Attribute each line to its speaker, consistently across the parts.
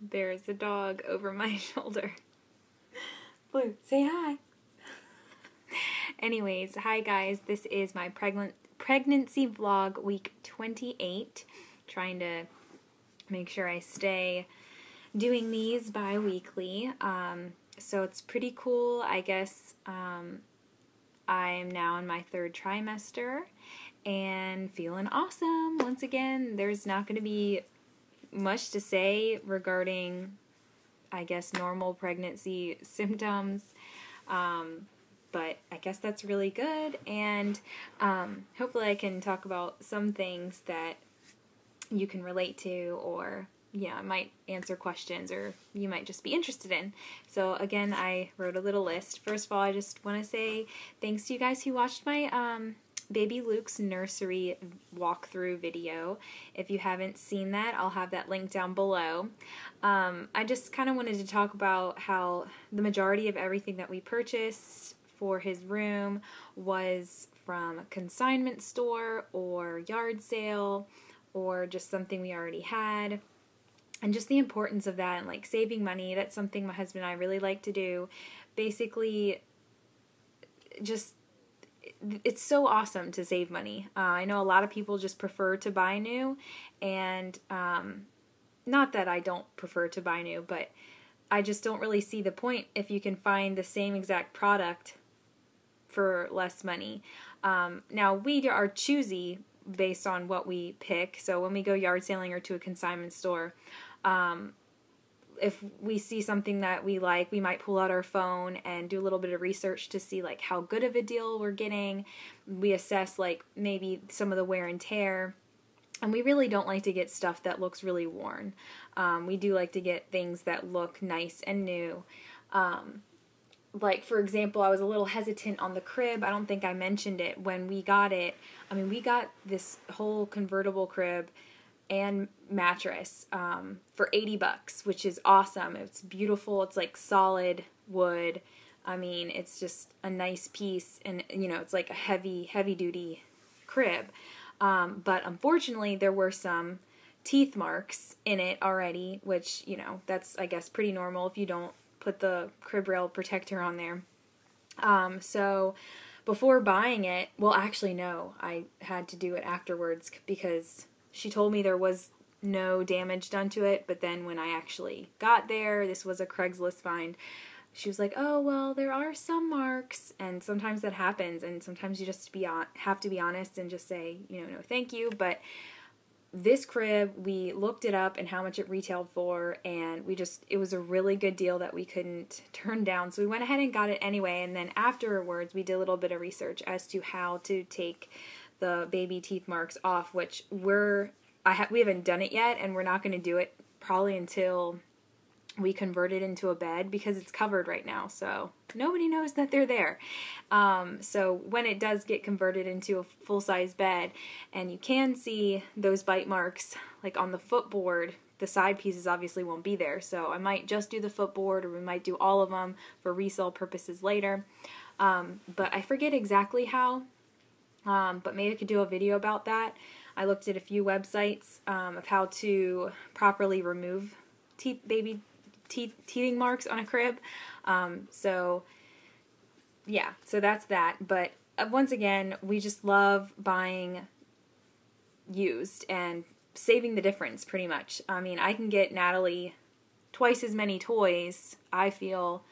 Speaker 1: There's a dog over my shoulder. Blue, say hi. Anyways, hi guys. This is my pregnancy vlog week 28. Trying to make sure I stay doing these bi-weekly. So it's pretty cool. I guess I'm now in my 3rd trimester and feeling awesome. Once again, there's not going to be much to say regarding, I guess, normal pregnancy symptoms, but I guess that's really good, and hopefully I can talk about some things that you can relate to, or I might answer questions, or you might just be interested in. So again, I wrote a little list. First of all, I just want to say thanks to you guys who watched my Baby Luke's nursery walkthrough video. If you haven't seen that, I'll have that link down below. I just kind of wanted to talk about how the majority of everything that we purchased for his room was from a consignment store or yard sale or just something we already had. And just the importance of that and like saving money. That's something my husband and I really like to do. Basically, just it's so awesome to save money. I know a lot of people just prefer to buy new, and not that I don't prefer to buy new, but I just don't really see the point if you can find the same exact product for less money. Now, we are choosy based on what we pick, so when we go yard sailing or to a consignment store, if we see something that we like, we might pull out our phone and do a little bit of research to see like how good of a deal we're getting. We assess like maybe some of the wear and tear. And we really don't like to get stuff that looks really worn. We do like to get things that look nice and new. Like, for example, I was a little hesitant on the crib. I don't think I mentioned it when we got it. I mean, we got this whole convertible crib and mattress for $80, which is awesome. It's beautiful. It's like solid wood. I mean, it's just a nice piece, and it's like a heavy duty crib. But unfortunately, there were some teeth marks in it already, which that's, I guess, pretty normal if you don't put the crib rail protector on there. So before buying it, well, actually no, I had to do it afterwards because she told me there was no damage done to it, but then when I actually got there, this was a Craigslist find, she was like, oh, well, there are some marks, and sometimes that happens, and sometimes you just have to be honest and just say, no, thank you. But this crib, we looked it up and how much it retailed for, and it was a really good deal that we couldn't turn down, so we went ahead and got it anyway. And then afterwards, we did a little bit of research as to how to take the baby teeth marks off, which we haven't done it yet, and we're not going to do it probably until we convert it into a bed, because it's covered right now, so nobody knows that they're there. So when it does get converted into a full-size bed, and you can see those bite marks like on the footboard, the side pieces obviously won't be there, so I might just do the footboard, or we might do all of them for resale purposes later. But I forget exactly how. But maybe I could do a video about that. I looked at a few websites of how to properly remove baby teething marks on a crib. So that's that. But once again, we just love buying used and saving the difference pretty much. I mean, I can get Natalie twice as many toys, I feel,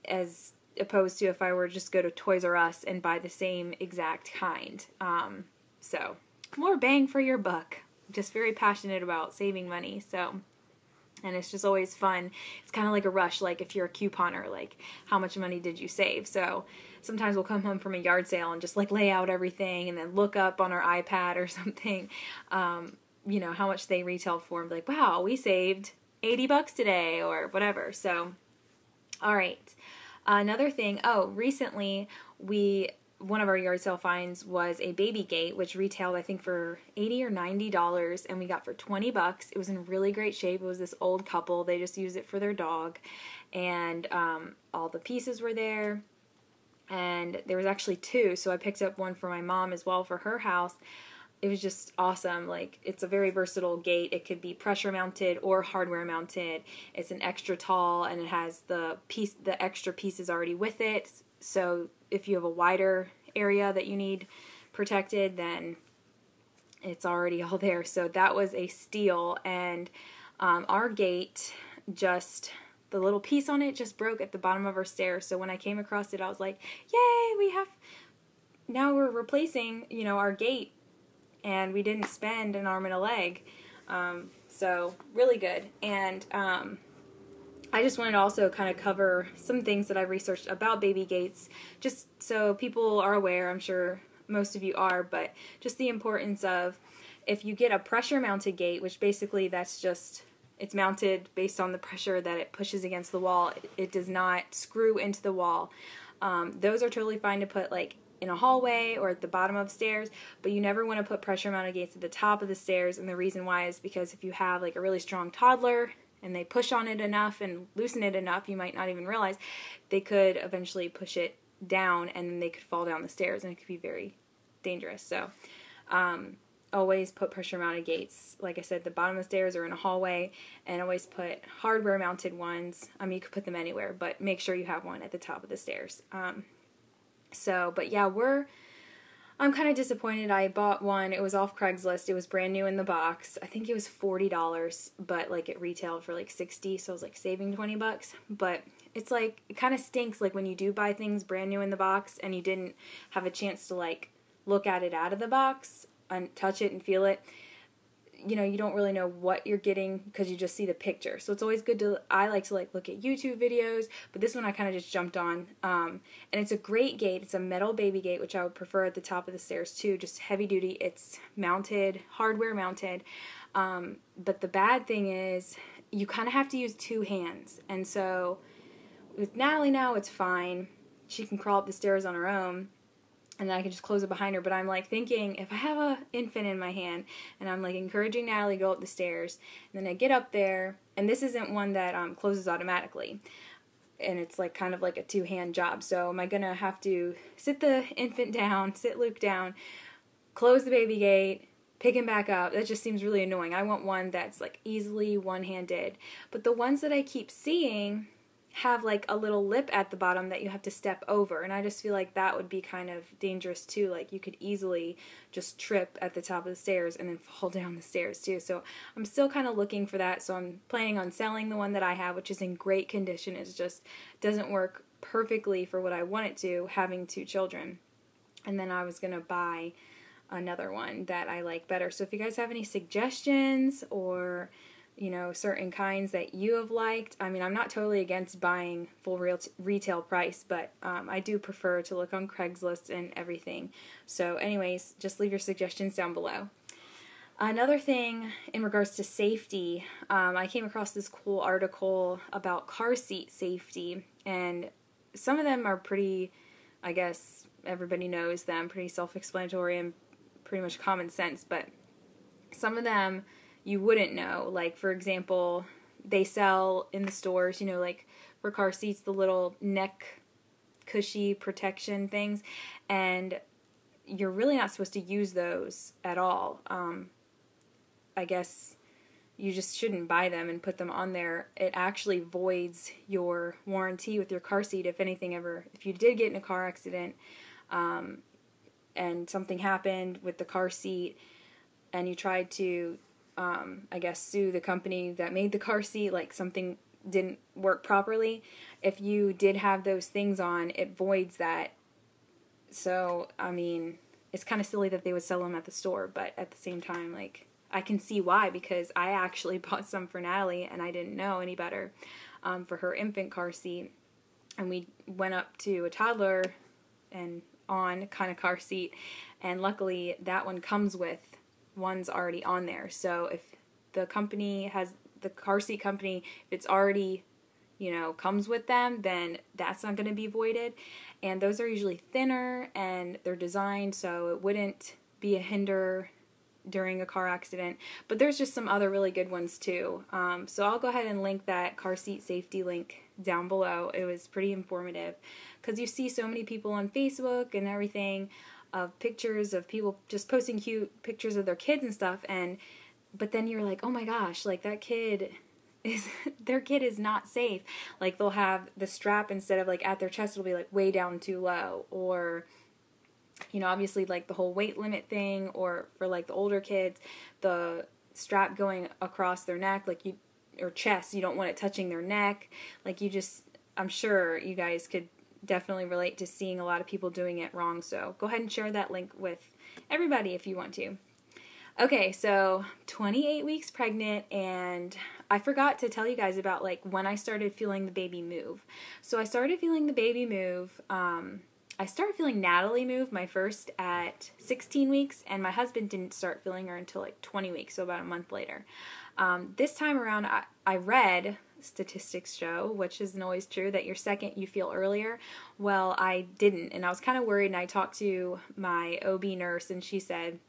Speaker 1: as opposed to if I were to just go to Toys R Us and buy the same exact kind. So more bang for your buck. Just very passionate about saving money. So, and it's just always fun. It's kind of like a rush, like if you're a couponer, like how much money did you save? So sometimes we'll come home from a yard sale and just like lay out everything and then look up on our iPad or something, how much they retail for, and be like, wow, we saved $80 today or whatever. So, all right. Another thing, recently one of our yard sale finds was a baby gate, which retailed I think for $80 or $90, and we got for $20. It was in really great shape. It was this old couple. They just used it for their dog, and all the pieces were there, and there was actually 2, so I picked up one for my mom as well for her house. it was just awesome. Like, it's a very versatile gate. It could be pressure mounted or hardware mounted. It's an extra tall, and it has the extra pieces already with it. So if you have a wider area that you need protected, then it's already all there. So that was a steal. And our gate, just the little piece on it just broke at the bottom of our stairs. So when I came across it, I was like, yay, now we're replacing, our gate, and we didn't spend an arm and a leg. So really good. And I just wanted to also kind of cover some things that I've researched about baby gates, just so people are aware. I'm sure most of you are, but just the importance of, if you get a pressure mounted gate, which basically it's mounted based on the pressure that it pushes against the wall. It does not screw into the wall. Those are totally fine to put like in a hallway or at the bottom of stairs, but you never want to put pressure mounted gates at the top of the stairs. And the reason why is because if you have like a really strong toddler and they push on it enough and loosen it enough, you might not even realize, they could eventually push it down and then they could fall down the stairs, and it could be very dangerous. So always put pressure mounted gates, like I said, the bottom of the stairs or in a hallway, and always put hardware mounted ones. You could put them anywhere, but make sure you have one at the top of the stairs. But yeah, I'm kind of disappointed. I bought one. It was off Craigslist. It was brand new in the box. I think it was $40, but like it retailed for like $60, so I was like saving $20. But it's like, it kind of stinks like when you do buy things brand new in the box and you didn't have a chance to like look at it out of the box and touch it and feel it. You don't really know what you're getting because you just see the picture. So it's always good I like to like look at YouTube videos, but this one I kind of just jumped on. And it's a great gate. It's a metal baby gate, which I would prefer at the top of the stairs too, just heavy duty. It's mounted, hardware mounted. But the bad thing is you kind of have to use two hands. And so with Natalie now, it's fine. She can crawl up the stairs on her own, and I can just close it behind her. But I'm like thinking, if I have an infant in my hand and I'm like encouraging Natalie to go up the stairs, and then I get up there, and this isn't one that closes automatically, and it's like kind of like a two-hand job. So am I going to have to sit the infant down, sit Luke down, close the baby gate, pick him back up? That just seems really annoying. I want one that's like easily one-handed. But the ones that I keep seeing have like a little lip at the bottom that you have to step over, and I just feel like that would be kind of dangerous too. Like you could easily just trip at the top of the stairs and then fall down the stairs too. So I'm still kind of looking for that. So I'm planning on selling the one that I have, which is in great condition. It just doesn't work perfectly for what I want it to, having two children. And then I was going to buy another one that I like better. So if you guys have any suggestions or certain kinds that you have liked. I'm not totally against buying full retail price, but I do prefer to look on Craigslist and everything. So anyways, just leave your suggestions down below. Another thing in regards to safety, I came across this cool article about car seat safety, and some of them are pretty, I guess everybody knows them, pretty self-explanatory and pretty much common sense, but some of them you wouldn't know. Like, for example, they sell in the stores, like for car seats, the little neck cushy protection things, and you're really not supposed to use those at all. I guess you just shouldn't buy them and put them on there. It actually voids your warranty with your car seat if you did get in a car accident and something happened with the car seat and you tried to sue the company that made the car seat, like something didn't work properly. If you did have those things on, it voids that. So, it's kind of silly that they would sell them at the store, but at the same time, like, I can see why, because I actually bought some for Natalie and I didn't know any better for her infant car seat. And we went up to a toddler and on kind of car seat, and luckily that one comes with one's already on there. So if the car seat company, if it's already, comes with them, then that's not going to be voided. And those are usually thinner and they're designed so it wouldn't be a hinder during a car accident. But there's just some other really good ones too. So I'll go ahead and link that car seat safety link down below. It was pretty informative because you see so many people on Facebook and everything of pictures of people just posting cute pictures of their kids and stuff, but then you're like, oh my gosh, like that kid is, their kid is not safe. Like they'll have the strap, instead of like at their chest, it'll be like way down too low, or, you know, obviously like the whole weight limit thing, or for like the older kids, the strap going across their neck, or chest, you don't want it touching their neck. Like I'm sure you guys could definitely relate to seeing a lot of people doing it wrong. So go ahead and share that link with everybody if you want to. Okay, so 28 weeks pregnant, and I forgot to tell you guys about like when I started feeling the baby move. So I started feeling the baby move. I started feeling Natalie move my first at 16 weeks, and my husband didn't start feeling her until like 20 weeks, so about a month later. This time around, I read statistics show, which isn't always true, that your second you feel earlier. Well, I didn't, and I was kind of worried, and I talked to my OB nurse, and she said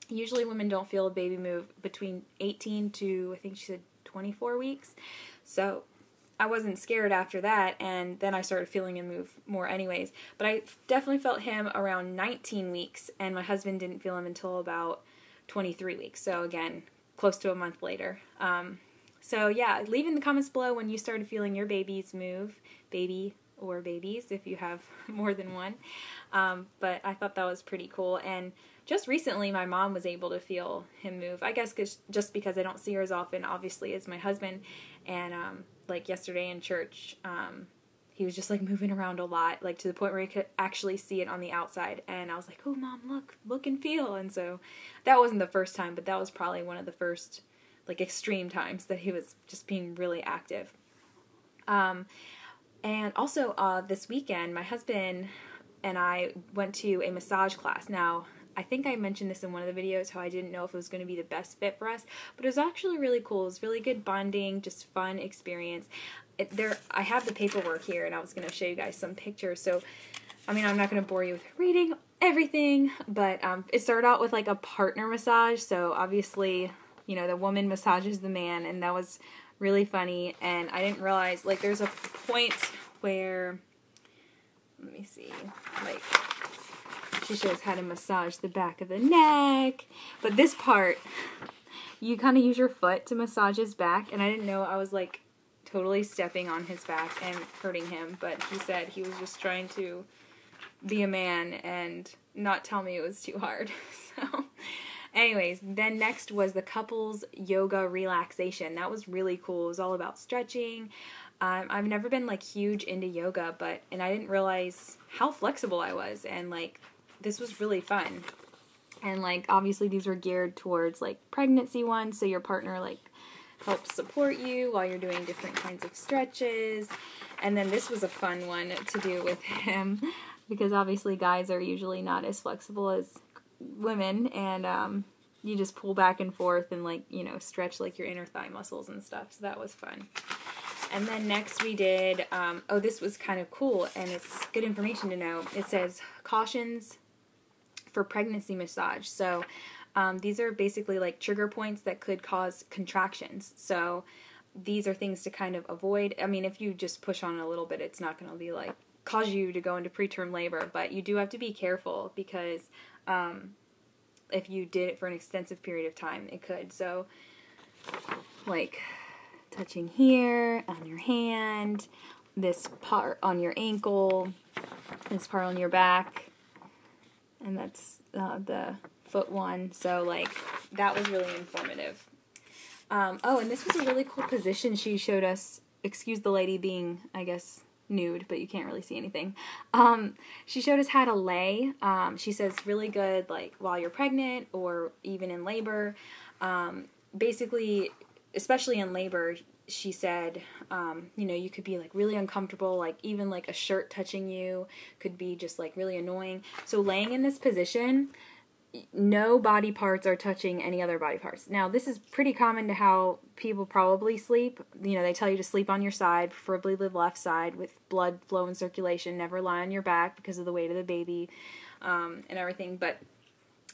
Speaker 1: usually women don't feel a baby move between 18 to, I think she said 24 weeks. So I wasn't scared after that, and then I started feeling him move more anyways. But I definitely felt him around 19 weeks, and my husband didn't feel him until about 23 weeks. So again, close to a month later. So yeah, leave in the comments below when you started feeling your babies move, baby or babies if you have more than one. But I thought that was pretty cool. And just recently my mom was able to feel him move. I guess just because I don't see her as often, obviously, as my husband. And like yesterday in church, he was just like moving around a lot, like to the point where he could actually see it on the outside. And I was like, oh Mom, look and feel. And so that wasn't the first time, but that was probably one of the first like extreme times that he was just being really active. And also this weekend, my husband and I went to a massage class. Now, I think I mentioned this in one of the videos, how I didn't know if it was going to be the best fit for us, but it was actually really cool. It was really good bonding, just fun experience. I have the paperwork here, and I was going to show you guys some pictures. So, I mean, I'm not going to bore you with reading everything, but it started out with like a partner massage. So obviously, you know, the woman massages the man, and that was really funny. And I didn't realize, like, there's a point where, let me see, like, she shows how to massage the back of the neck. But this part, you kind of use your foot to massage his back, and I didn't know I was, like, totally stepping on his back and hurting him. But he said he was just trying to be a man and not tell me it was too hard. So anyways, then next was the couples yoga relaxation. That was really cool. It was all about stretching. I've never been like huge into yoga, and I didn't realize how flexible I was, and like this was really fun. And like obviously these were geared towards like pregnancy ones, so your partner like helps support you while you're doing different kinds of stretches. And then this was a fun one to do with him, because obviously guys are usually not as flexible as women, and you just pull back and forth and like, you know, stretch like your inner thigh muscles and stuff. So that was fun. And then next we did, this was kind of cool, and it's good information to know. It says cautions for pregnancy massage. So these are basically like trigger points that could cause contractions. So these are things to kind of avoid. I mean, if you just push on a little bit, it's not going to be like cause you to go into preterm labor, but you do have to be careful, because if you did it for an extensive period of time, it could. So like touching here on your hand, this part on your ankle, this part on your back, and that's the foot one. So like that was really informative. And this was a really cool position she showed us. Excuse the lady being, I guess, nude, but you can't really see anything. She showed us how to lay. She says really good like while you're pregnant or even in labor. Basically, especially in labor, she said, you know, you could be like really uncomfortable, like even like a shirt touching you could be just like really annoying. So laying in this position, no body parts are touching any other body parts. Now, this is pretty common to how people probably sleep. You know, they tell you to sleep on your side, preferably the left side, with blood flow and circulation. Never lie on your back because of the weight of the baby and everything. But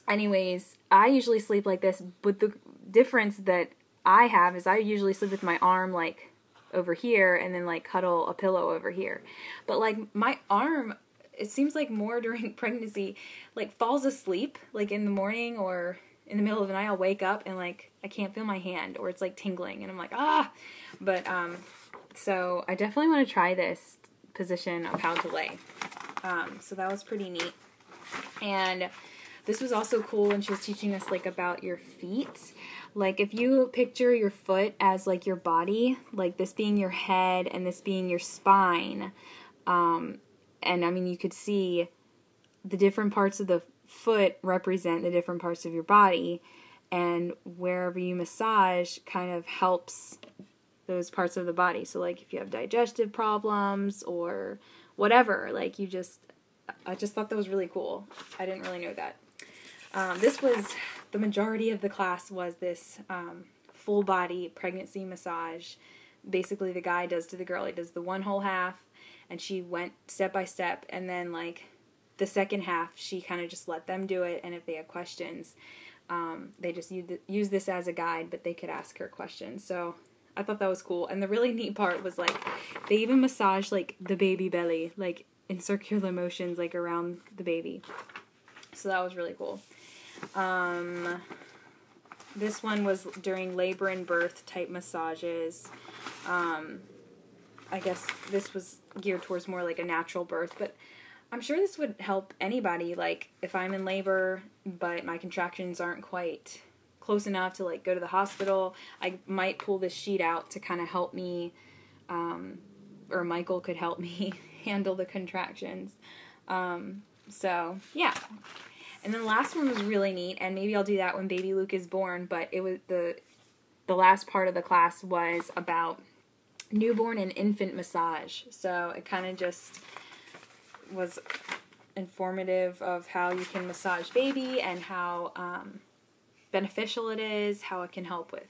Speaker 1: anyways, I usually sleep like this, but the difference that I have is I usually sleep with my arm like over here and then like cuddle a pillow over here. But like my arm it seems like more during pregnancy, like falls asleep, like in the morning or in the middle of the night, I'll wake up and like I can't feel my hand or it's like tingling and I'm like, ah. But so I definitely want to try this position of how to lay. So that was pretty neat. And this was also cool when she was teaching us like about your feet. Like if you picture your foot as like your body, like this being your head and this being your spine, and I mean you could see the different parts of the foot represent the different parts of your body, and wherever you massage kind of helps those parts of the body. So like if you have digestive problems or whatever, like I just thought that was really cool. I didn't really know that. This was, the majority of the class was this full body pregnancy massage. Basically the guy does to the girl, he does the one whole half, and she went step by step, and then like the second half she kind of just let them do it, and if they had questions, they just use this as a guide, but they could ask her questions. So I thought that was cool. And the really neat part was like they even massage like the baby belly, like in circular motions, like around the baby. So that was really cool. This one was during labor and birth type massages. I guess this was geared towards more like a natural birth, but I'm sure this would help anybody. Like if I'm in labor, but my contractions aren't quite close enough to like go to the hospital, I might pull this sheet out to kind of help me, or Michael could help me handle the contractions. So yeah. And then the last one was really neat, and maybe I'll do that when baby Luke is born, but it was the last part of the class was about newborn and infant massage. So it kind of just was informative of how you can massage baby and how beneficial it is, how it can help with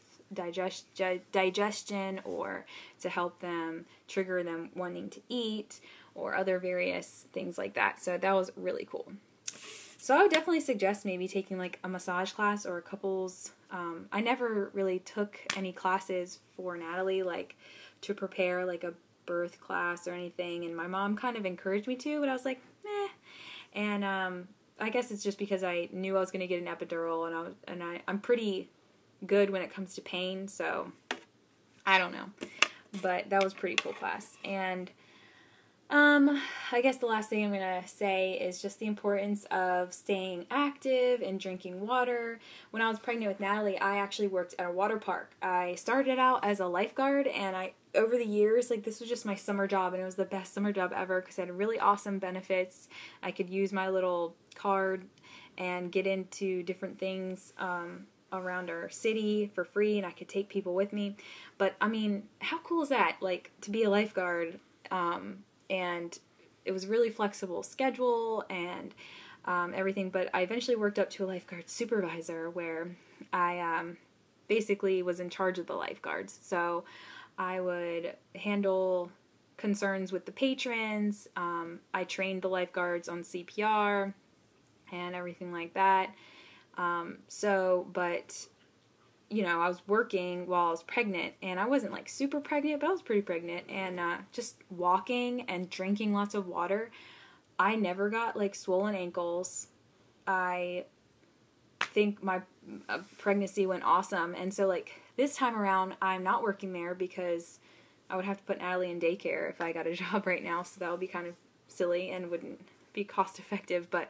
Speaker 1: digestion or to help them trigger them wanting to eat or other various things like that. So that was really cool. So I would definitely suggest maybe taking like a massage class or a couples. I never really took any classes for Natalie, like to prepare like a birth class or anything. And my mom kind of encouraged me to, but I was like, meh. And I guess it's just because I knew I was going to get an epidural, and I'm pretty good when it comes to pain. So I don't know, but that was a pretty cool class. And I guess the last thing I'm going to say is just the importance of staying active and drinking water. When I was pregnant with Natalie, I actually worked at a water park. I started out as a lifeguard, and over the years, like this was just my summer job, and it was the best summer job ever because it had really awesome benefits. I could use my little card and get into different things, around our city for free, and I could take people with me. But I mean, how cool is that? Like to be a lifeguard, and it was really flexible schedule and everything. But I eventually worked up to a lifeguard supervisor where I basically was in charge of the lifeguards. So I would handle concerns with the patrons. I trained the lifeguards on CPR and everything like that. But you know, I was working while I was pregnant, and I wasn't like super pregnant, but I was pretty pregnant, and just walking and drinking lots of water, I never got like swollen ankles. I think my pregnancy went awesome, and so like this time around, I'm not working there because I would have to put Natalie in daycare if I got a job right now, so that would be kind of silly and wouldn't be cost effective, but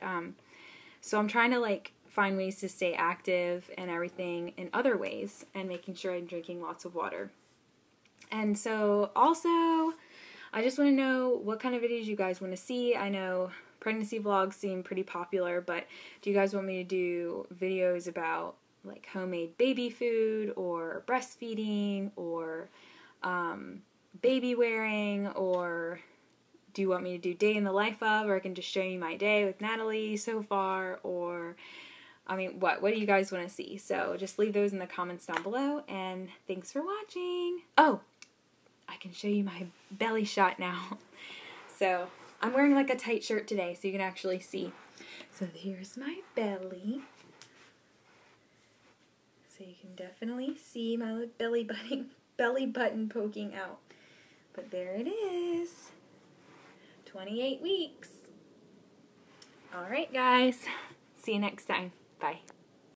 Speaker 1: so I'm trying to like find ways to stay active and everything in other ways, and making sure I'm drinking lots of water. And so also, I just want to know what kind of videos you guys want to see. I know pregnancy vlogs seem pretty popular, but do you guys want me to do videos about like homemade baby food or breastfeeding or baby wearing, or do you want me to do day in the life of, or I can just show you my day with Natalie so far, or I mean, what do you guys want to see? So just leave those in the comments down below, and thanks for watching. Oh, I can show you my belly shot now. So I'm wearing like a tight shirt today, so you can actually see. So here's my belly. So you can definitely see my belly button poking out. But there it is. 28 weeks. All right, guys. See you next time. Bye.